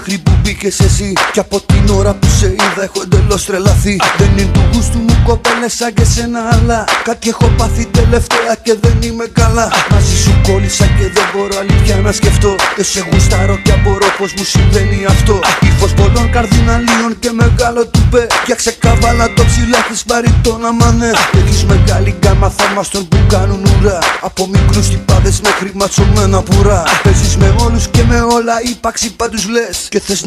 μέχρι που μπήκες εσύ. Κι από την ώρα που σε είδα έχω εντελώς τρελαθεί. Δεν είναι του γούστου μου κοπέλες σαν και σένα, αλλά κάτι έχω πάθει τελευταία και δεν είμαι καλά. Μαζί σου κόλλησα και δεν μπορώ αλήθεια να σκεφτώ. Δεν σε γουστάρω και απορώ πως μου συμβαίνει αυτό. Ύφος πολλών καρδιναλίων και μεγάλο τουπέ. Για ξεκάβαλα το ψηλά έχεις βαρυτόνα μανέ. Έχεις μεγάλη γκάμα θαυμαστών που κάνουν ουρά. Από μικρούς τυπάδες μέχρι ματσωμένα πουρά. Παίζεις με όλους και με όλα, ύπαρξη πάντους λες. Και θες